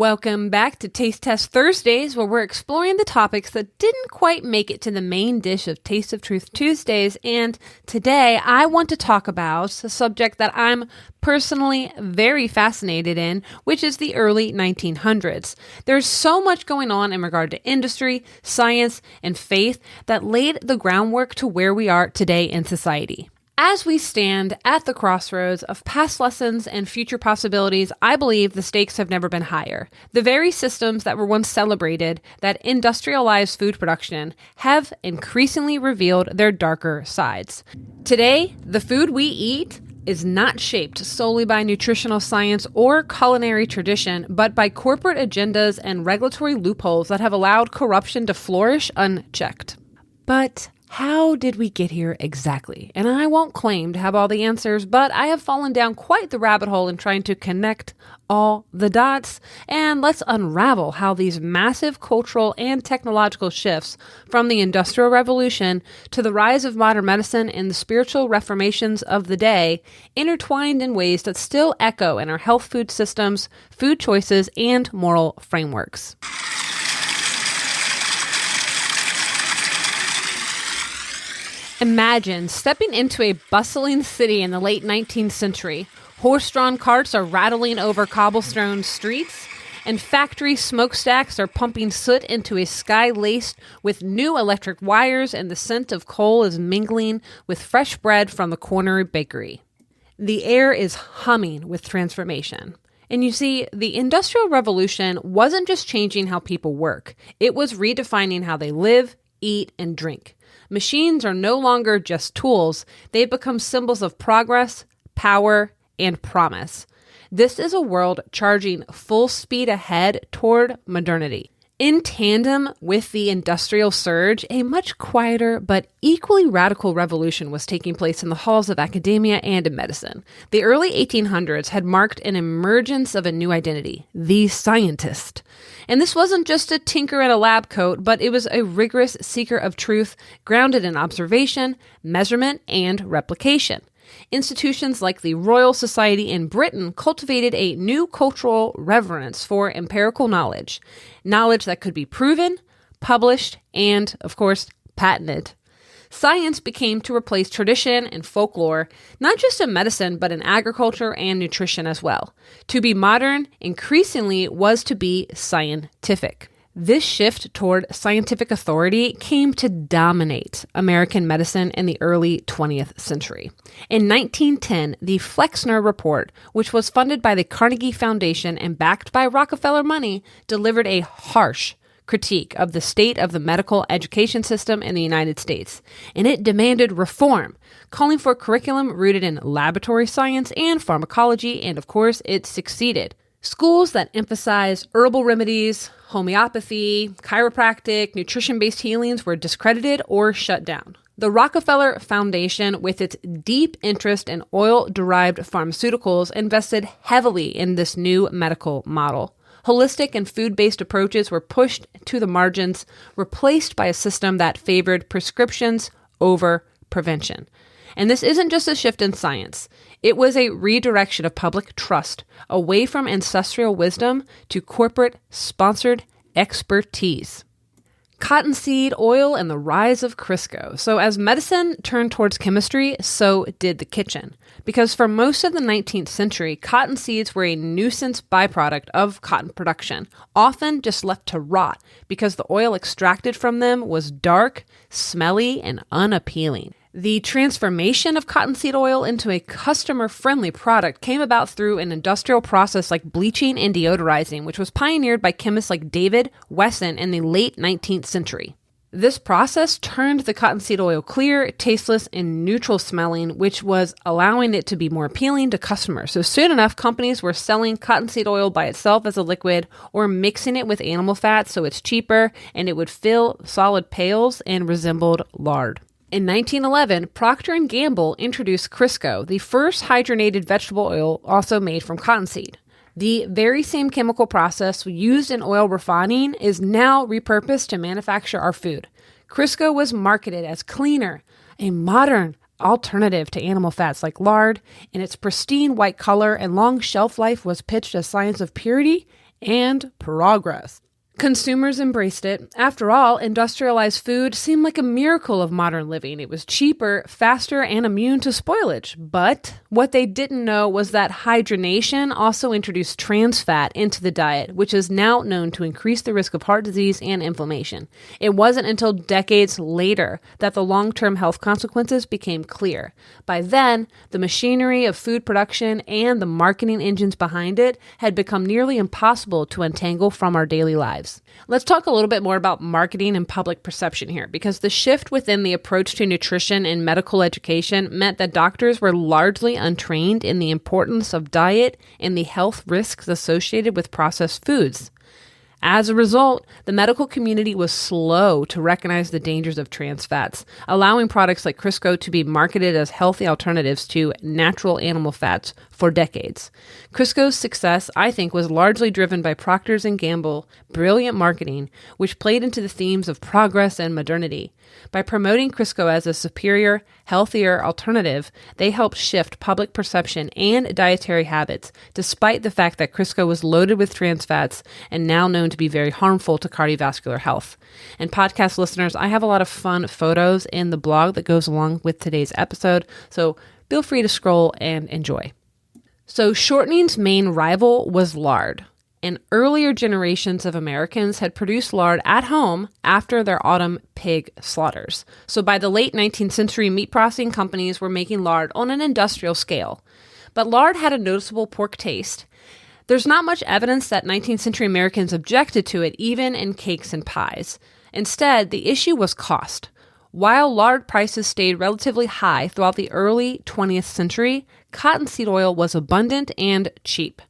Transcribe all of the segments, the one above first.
Welcome back to Taste Test Thursdays, where we're exploring the topics that didn't quite make it to the main dish of Taste of Truth Tuesdays. And today I want to talk about a subject that I'm personally very fascinated in, which is the early 1900s. There's so much going on in regard to industry, science, and faith that laid the groundwork to where we are today in society. As we stand at the crossroads of past lessons and future possibilities, I believe the stakes have never been higher. The very systems that were once celebrated, that industrialized food production, have increasingly revealed their darker sides. Today, the food we eat is not shaped solely by nutritional science or culinary tradition, but by corporate agendas and regulatory loopholes that have allowed corruption to flourish unchecked. But how did we get here exactly? And I won't claim to have all the answers, but I have fallen down quite the rabbit hole in trying to connect all the dots. And let's unravel how these massive cultural and technological shifts from the Industrial Revolution to the rise of modern medicine and the spiritual reformations of the day intertwined in ways that still echo in our health food systems, food choices, and moral frameworks. Imagine stepping into a bustling city in the late 19th century. Horse-drawn carts are rattling over cobblestone streets, and factory smokestacks are pumping soot into a sky laced with new electric wires, and the scent of coal is mingling with fresh bread from the corner bakery. The air is humming with transformation. And you see, the Industrial Revolution wasn't just changing how people work. It was redefining how they live, eat, and drink. Machines are no longer just tools. They've become symbols of progress, power, and promise. This is a world charging full speed ahead toward modernity. In tandem with the industrial surge, a much quieter but equally radical revolution was taking place in the halls of academia and in medicine. The early 1800s had marked an emergence of a new identity, the scientist. And this wasn't just a tinker in a lab coat, but it was a rigorous seeker of truth grounded in observation, measurement, and replication. Institutions like the Royal Society in Britain cultivated a new cultural reverence for empirical knowledge that could be proven, published, and, of course, patented. Science became to replace tradition and folklore, not just in medicine, but in agriculture and nutrition as well. To be modern, increasingly, was to be scientific. This shift toward scientific authority came to dominate American medicine in the early 20th century. In 1910, the Flexner Report, which was funded by the Carnegie Foundation and backed by Rockefeller money, delivered a harsh critique of the state of the medical education system in the United States. And it demanded reform, calling for curriculum rooted in laboratory science and pharmacology, and of course, it succeeded. Schools that emphasize herbal remedies, homeopathy, chiropractic, nutrition-based healings were discredited or shut down. The Rockefeller Foundation, with its deep interest in oil-derived pharmaceuticals, invested heavily in this new medical model. Holistic and food-based approaches were pushed to the margins, replaced by a system that favored prescriptions over prevention. And this isn't just a shift in science. It was a redirection of public trust away from ancestral wisdom to corporate-sponsored expertise. Cottonseed oil and the rise of Crisco. So as medicine turned towards chemistry, so did the kitchen. Because for most of the 19th century, cotton seeds were a nuisance byproduct of cotton production, often just left to rot because the oil extracted from them was dark, smelly, and unappealing. The transformation of cottonseed oil into a customer-friendly product came about through an industrial process like bleaching and deodorizing, which was pioneered by chemists like David Wesson in the late 19th century. This process turned the cottonseed oil clear, tasteless, and neutral smelling, which was allowing it to be more appealing to customers. So soon enough, companies were selling cottonseed oil by itself as a liquid or mixing it with animal fat so it's cheaper and it would fill solid pails and resembled lard. In 1911, Procter & Gamble introduced Crisco, the first hydrogenated vegetable oil also made from cottonseed. The very same chemical process used in oil refining is now repurposed to manufacture our food. Crisco was marketed as cleaner, a modern alternative to animal fats like lard, and its pristine white color and long shelf life was pitched as signs of purity and progress. Consumers embraced it. After all, industrialized food seemed like a miracle of modern living. It was cheaper, faster, and immune to spoilage. But what they didn't know was that hydrogenation also introduced trans fat into the diet, which is now known to increase the risk of heart disease and inflammation. It wasn't until decades later that the long-term health consequences became clear. By then, the machinery of food production and the marketing engines behind it had become nearly impossible to untangle from our daily lives. Let's talk a little bit more about marketing and public perception here, because the shift within the approach to nutrition and medical education meant that doctors were largely untrained in the importance of diet and the health risks associated with processed foods. As a result, the medical community was slow to recognize the dangers of trans fats, allowing products like Crisco to be marketed as healthy alternatives to natural animal fats for decades. Crisco's success, I think, was largely driven by Procter & Gamble brilliant marketing, which played into the themes of progress and modernity. By promoting Crisco as a superior, healthier alternative, they helped shift public perception and dietary habits, despite the fact that Crisco was loaded with trans fats and now known to be very harmful to cardiovascular health. And podcast listeners, I have a lot of fun photos in the blog that goes along with today's episode, so feel free to scroll and enjoy. So shortening's main rival was lard, and earlier generations of Americans had produced lard at home after their autumn pig slaughters. So by the late 19th century, meat processing companies were making lard on an industrial scale. But lard had a noticeable pork taste. There's not much evidence that 19th century Americans objected to it, even in cakes and pies. Instead, the issue was cost. While lard prices stayed relatively high throughout the early 20th century, cottonseed oil was abundant and cheap.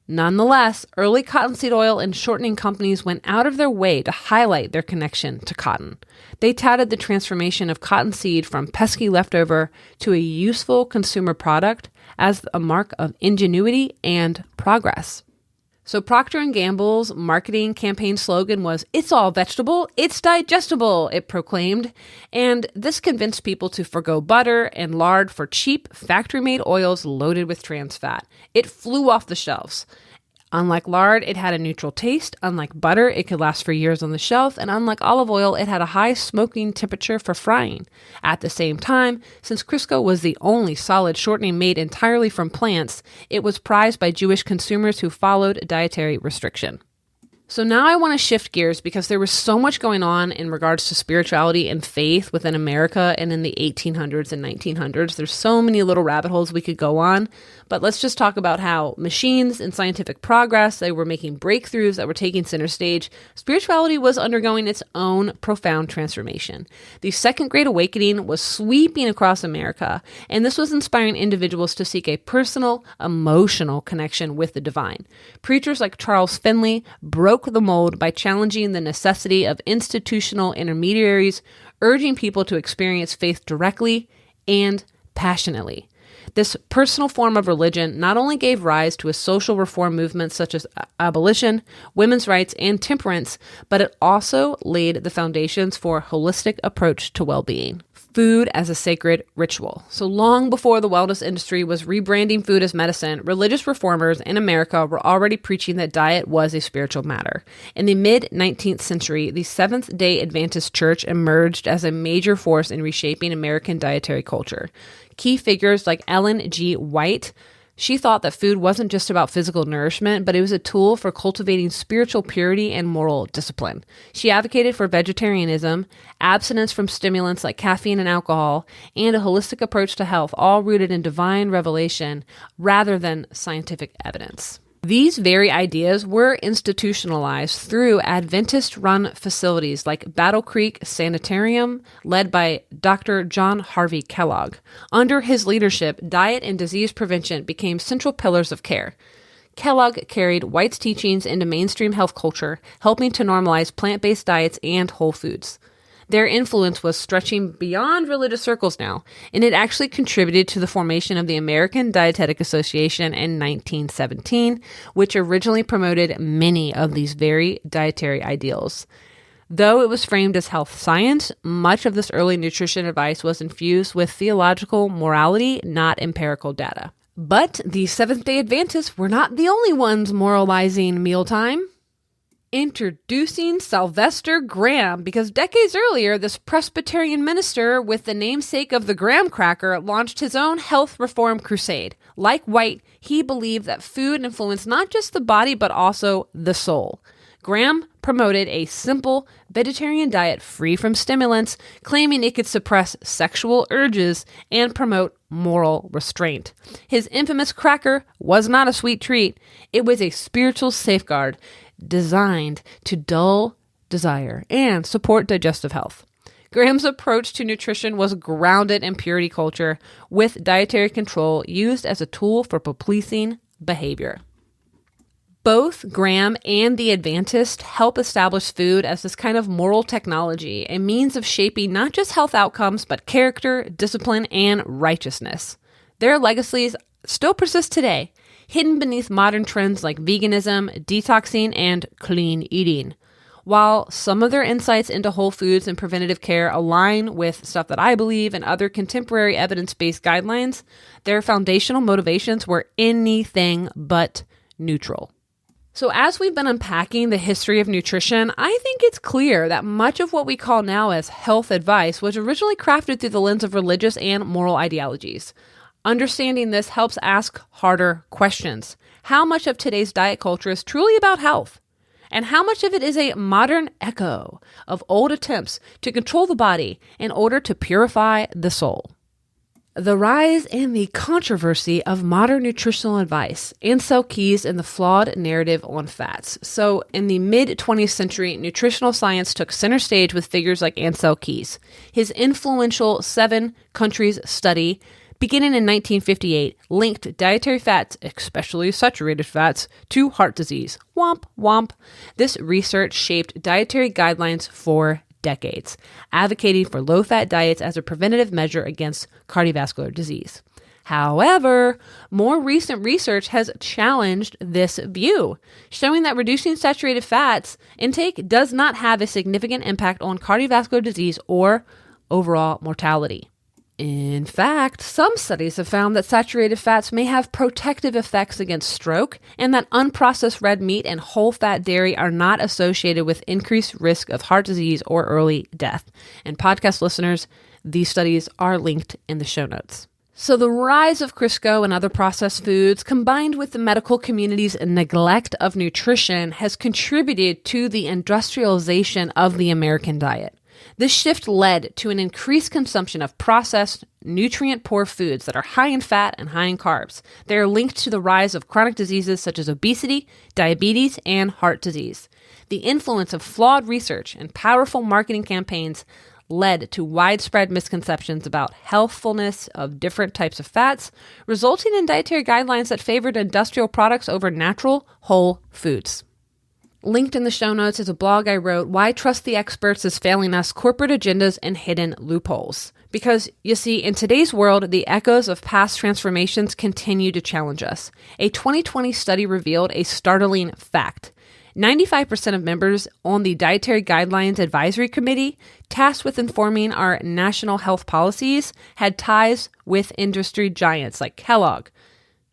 Nonetheless, early cottonseed oil and shortening companies went out of their way to highlight their connection to cotton. They touted the transformation of cottonseed from pesky leftover to a useful consumer product as a mark of ingenuity and progress. So Procter & Gamble's marketing campaign slogan was, "It's all vegetable, it's digestible," it proclaimed. And this convinced people to forgo butter and lard for cheap, factory-made oils loaded with trans fat. It flew off the shelves. Unlike lard, it had a neutral taste. Unlike butter, it could last for years on the shelf. And unlike olive oil, it had a high smoking temperature for frying. At the same time, since Crisco was the only solid shortening made entirely from plants, it was prized by Jewish consumers who followed dietary restriction. So now I want to shift gears because there was so much going on in regards to spirituality and faith within America and in the 1800s and 1900s. There's so many little rabbit holes we could go on, but let's just talk about how machines and scientific progress, they were making breakthroughs that were taking center stage. Spirituality was undergoing its own profound transformation. The Second Great Awakening was sweeping across America, and this was inspiring individuals to seek a personal, emotional connection with the divine. Preachers like Charles Finley broke the mold by challenging the necessity of institutional intermediaries, urging people to experience faith directly and passionately. This personal form of religion not only gave rise to a social reform movement such as abolition, women's rights, and temperance, but it also laid the foundations for a holistic approach to well-being. Food as a sacred ritual. So long before the wellness industry was rebranding food as medicine, religious reformers in America were already preaching that diet was a spiritual matter. In the mid-19th century, the Seventh-day Adventist Church emerged as a major force in reshaping American dietary culture. Key figures like Ellen G. White, she thought that food wasn't just about physical nourishment, but it was a tool for cultivating spiritual purity and moral discipline. She advocated for vegetarianism, abstinence from stimulants like caffeine and alcohol, and a holistic approach to health, all rooted in divine revelation rather than scientific evidence. These very ideas were institutionalized through Adventist-run facilities like Battle Creek Sanitarium, led by Dr. John Harvey Kellogg. Under his leadership, diet and disease prevention became central pillars of care. Kellogg carried White's teachings into mainstream health culture, helping to normalize plant-based diets and whole foods. Their influence was stretching beyond religious circles now, and it actually contributed to the formation of the American Dietetic Association in 1917, which originally promoted many of these very dietary ideals. Though it was framed as health science, much of this early nutrition advice was infused with theological morality, not empirical data. But the Seventh-day Adventists were not the only ones moralizing mealtime. Introducing Sylvester Graham, because decades earlier, this Presbyterian minister with the namesake of the graham cracker launched his own health reform crusade. Like White, he believed that food influenced not just the body, but also the soul. Graham promoted a simple vegetarian diet free from stimulants, claiming it could suppress sexual urges and promote moral restraint. His infamous cracker was not a sweet treat. It was a spiritual safeguard designed to dull desire and support digestive health. Graham's approach to nutrition was grounded in purity culture, with dietary control used as a tool for policing behavior. Both Graham and the Adventists help establish food as this kind of moral technology, a means of shaping not just health outcomes, but character, discipline, and righteousness. Their legacies still persist today, hidden beneath modern trends like veganism, detoxing, and clean eating. While some of their insights into whole foods and preventative care align with stuff that I believe and other contemporary evidence-based guidelines, their foundational motivations were anything but neutral. So as we've been unpacking the history of nutrition, I think it's clear that much of what we call now as health advice was originally crafted through the lens of religious and moral ideologies. Understanding this helps ask harder questions. How much of today's diet culture is truly about health? And how much of it is a modern echo of old attempts to control the body in order to purify the soul? The rise and the controversy of modern nutritional advice, Ansel Keys and the flawed narrative on fats. So in the mid-20th century, nutritional science took center stage with figures like Ansel Keys. His influential 7 countries study, beginning in 1958, linked dietary fats, especially saturated fats, to heart disease. Womp, womp. This research shaped dietary guidelines for decades, advocating for low-fat diets as a preventative measure against cardiovascular disease. However, more recent research has challenged this view, showing that reducing saturated fats intake does not have a significant impact on cardiovascular disease or overall mortality. In fact, some studies have found that saturated fats may have protective effects against stroke, and that unprocessed red meat and whole-fat dairy are not associated with increased risk of heart disease or early death. And podcast listeners, these studies are linked in the show notes. So the rise of Crisco and other processed foods, combined with the medical community's neglect of nutrition, has contributed to the industrialization of the American diet. This shift led to an increased consumption of processed, nutrient-poor foods that are high in fat and high in carbs. They are linked to the rise of chronic diseases such as obesity, diabetes, and heart disease. The influence of flawed research and powerful marketing campaigns led to widespread misconceptions about healthfulness of different types of fats, resulting in dietary guidelines that favored industrial products over natural, whole foods. Linked in the show notes is a blog I wrote, Why Trust the Experts is Failing Us, Corporate Agendas and Hidden Loopholes. Because, you see, in today's world, the echoes of past transformations continue to challenge us. A 2020 study revealed a startling fact. 95% of members on the Dietary Guidelines Advisory Committee, tasked with informing our national health policies, had ties with industry giants like Kellogg,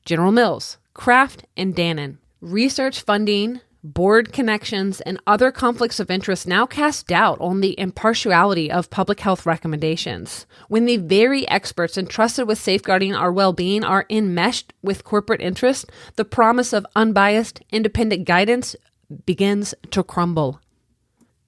General Mills, Kraft, and Dannon. Research funding, board connections, and other conflicts of interest now cast doubt on the impartiality of public health recommendations. When the very experts entrusted with safeguarding our well-being are enmeshed with corporate interest, the promise of unbiased, independent guidance begins to crumble.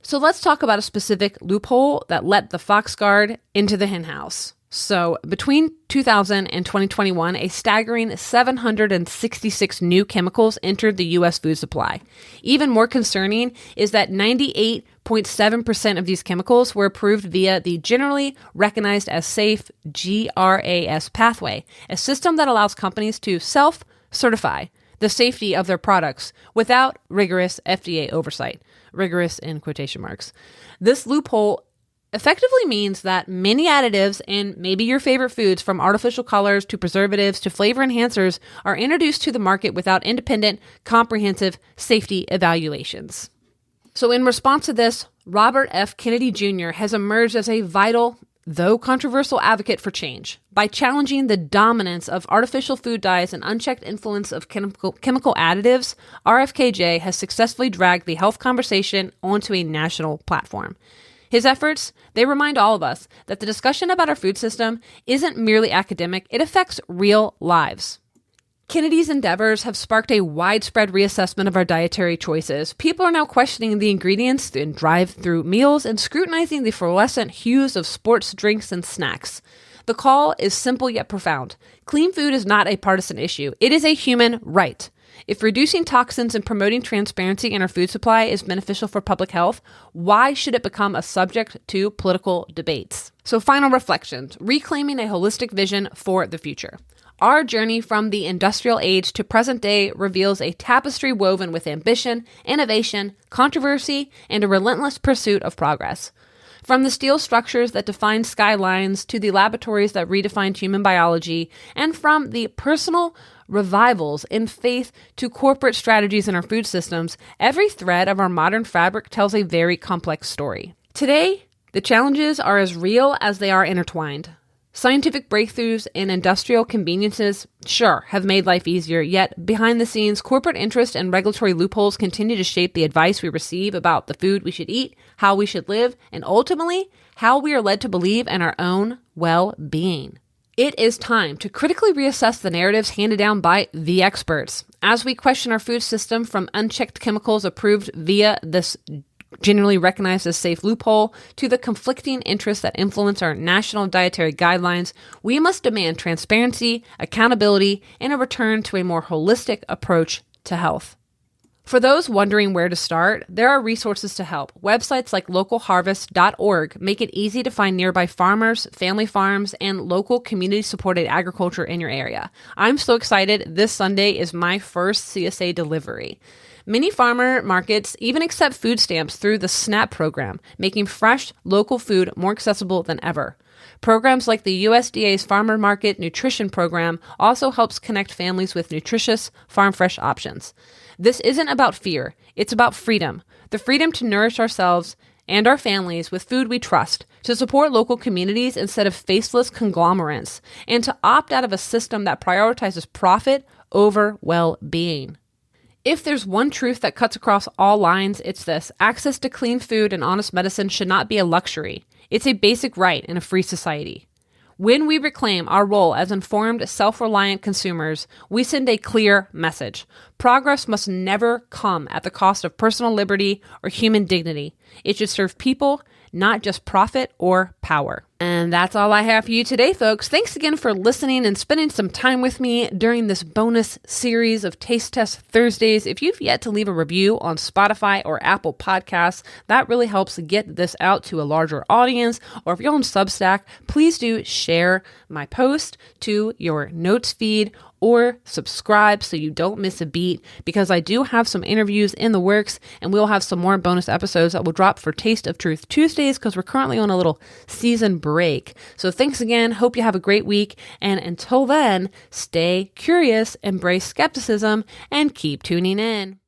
So let's talk about a specific loophole that let the fox guard into the henhouse. So between 2000 and 2021, a staggering 766 new chemicals entered the U.S. food supply. Even more concerning is that 98.7% of these chemicals were approved via the generally recognized as safe GRAS pathway, a system that allows companies to self-certify the safety of their products without rigorous FDA oversight. Rigorous in quotation marks. This loophole effectively means that many additives and maybe your favorite foods, from artificial colors to preservatives to flavor enhancers, are introduced to the market without independent, comprehensive safety evaluations. So in response to this, Robert F. Kennedy Jr. has emerged as a vital though controversial, advocate for change. By challenging the dominance of artificial food dyes and unchecked influence of chemical additives, RFKJ has successfully dragged the health conversation onto a national platform. His efforts, they remind all of us that the discussion about our food system isn't merely academic, it affects real lives. Kennedy's endeavors have sparked a widespread reassessment of our dietary choices. People are now questioning the ingredients in drive-through meals and scrutinizing the fluorescent hues of sports drinks and snacks. The call is simple yet profound. Clean food is not a partisan issue. It is a human right. If reducing toxins and promoting transparency in our food supply is beneficial for public health, why should it become a subject to political debates? So, final reflections, reclaiming a holistic vision for the future. Our journey from the industrial age to present day reveals a tapestry woven with ambition, innovation, controversy, and a relentless pursuit of progress. From the steel structures that define skylines to the laboratories that redefined human biology, and from the personal revivals in faith to corporate strategies in our food systems, every thread of our modern fabric tells a very complex story. Today, the challenges are as real as they are intertwined. Scientific breakthroughs and industrial conveniences, sure, have made life easier, yet behind the scenes, corporate interest and regulatory loopholes continue to shape the advice we receive about the food we should eat, how we should live, and ultimately, how we are led to believe in our own well-being. It is time to critically reassess the narratives handed down by the experts. As we question our food system from unchecked chemicals approved via this generally recognized as safe loophole to the conflicting interests that influence our national dietary guidelines, we must demand transparency, accountability, and a return to a more holistic approach to health. For those wondering where to start, there are resources to help. Websites like localharvest.org make it easy to find nearby farmers, family farms, and local community-supported agriculture in your area. I'm so excited. This Sunday is my first CSA delivery. Many farmer markets even accept food stamps through the SNAP program, making fresh, local food more accessible than ever. Programs like the USDA's Farmer Market Nutrition Program also helps connect families with nutritious, farm-fresh options. This isn't about fear, it's about freedom. The freedom to nourish ourselves and our families with food we trust, to support local communities instead of faceless conglomerates, and to opt out of a system that prioritizes profit over well-being. If there's one truth that cuts across all lines, it's this: access to clean food and honest medicine should not be a luxury. It's a basic right in a free society. When we reclaim our role as informed, self-reliant consumers, we send a clear message. Progress must never come at the cost of personal liberty or human dignity. It should serve people, not just profit or power. And that's all I have for you today, folks. Thanks again for listening and spending some time with me during this bonus series of Taste Test Thursdays. If you've yet to leave a review on Spotify or Apple Podcasts, that really helps get this out to a larger audience. Or if you're on Substack, please do share my post to your notes feed or subscribe so you don't miss a beat, because I do have some interviews in the works, and we'll have some more bonus episodes that will drop for Taste of Truth Tuesdays, because we're currently on a little season break. So thanks again. Hope you have a great week. And until then, stay curious, embrace skepticism, and keep tuning in.